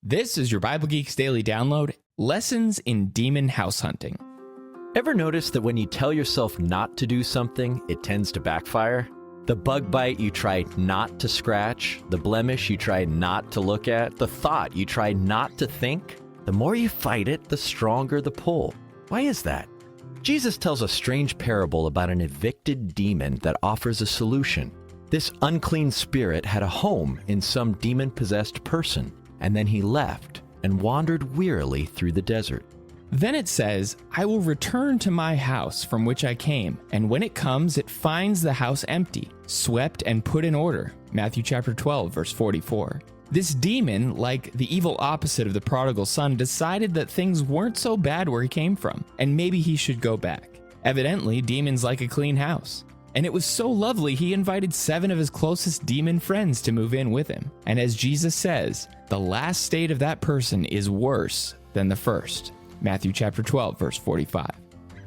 This is your Bible Geeks Daily Download, Lessons in Demon House Hunting. Ever notice that when you tell yourself not to do something, it tends to backfire? The bug bite you try not to scratch, the blemish you try not to look at, the thought you try not to think, the more you fight it, the stronger the pull. Why is that? Jesus tells a strange parable about an evicted demon that offers a solution. This unclean spirit had a home in some demon-possessed person, and then he left and wandered wearily through the desert. Then it says, I will return to my house from which I came, and when it comes, it finds the house empty, swept and put in order. Matthew chapter 12, verse 44. This demon, like the evil opposite of the prodigal son, decided that things weren't so bad where he came from, and maybe he should go back. Evidently, demons like a clean house. And it was so lovely, he invited 7 of his closest demon friends to move in with him. And as Jesus says, the last state of that person is worse than the first. Matthew chapter 12, verse 45.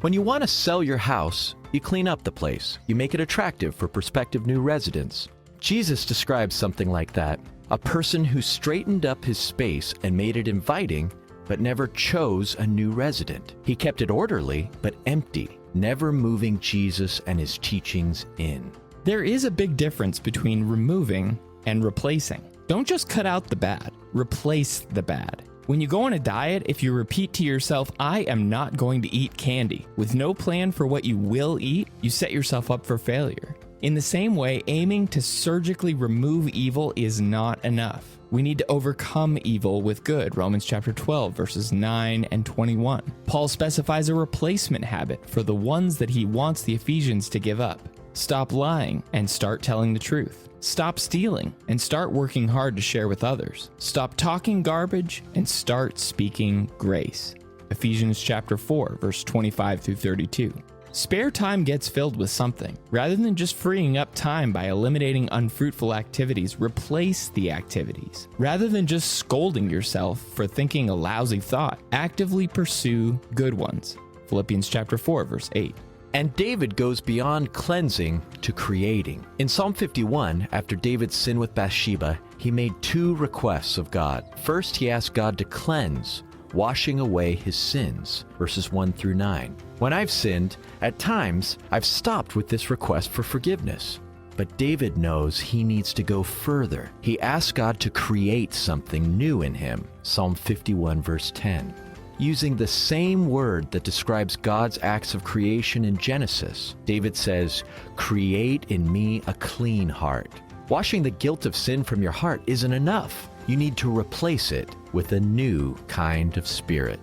When you want to sell your house, you clean up the place. You make it attractive for prospective new residents. Jesus describes something like that. A person who straightened up his space and made it inviting, but never chose a new resident. He kept it orderly, but empty, never moving Jesus and his teachings in. There is a big difference between removing and replacing. Don't just cut out the bad, replace the bad. When you go on a diet, if you repeat to yourself, I am not going to eat candy, with no plan for what you will eat, you set yourself up for failure. In the same way, aiming to surgically remove evil is not enough. We need to overcome evil with good, Romans chapter 12, verses 9 and 21. Paul specifies a replacement habit for the ones that he wants the Ephesians to give up. Stop lying and start telling the truth. Stop stealing and start working hard to share with others. Stop talking garbage and start speaking grace. Ephesians chapter 4, verse 25 through 32. Spare time gets filled with something. Rather than just freeing up time by eliminating unfruitful activities, replace the activities. Rather than just scolding yourself for thinking a lousy thought, actively pursue good ones. Philippians chapter 4, verse 8. And David goes beyond cleansing to creating. In Psalm 51, after David's sin with Bathsheba, he made 2 requests of God. First, he asked God to cleanse, washing away his sins, verses 1 through 9. When I've sinned, at times, I've stopped with this request for forgiveness. But David knows he needs to go further. He asks God to create something new in him, Psalm 51, verse 10. Using the same word that describes God's acts of creation in Genesis, David says, create in me a clean heart. Washing the guilt of sin from your heart isn't enough. You need to replace it with a new kind of spirit.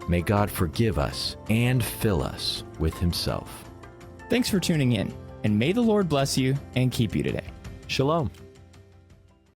May God forgive us and fill us with himself. Thanks for tuning in, and may the Lord bless you and keep you today. Shalom.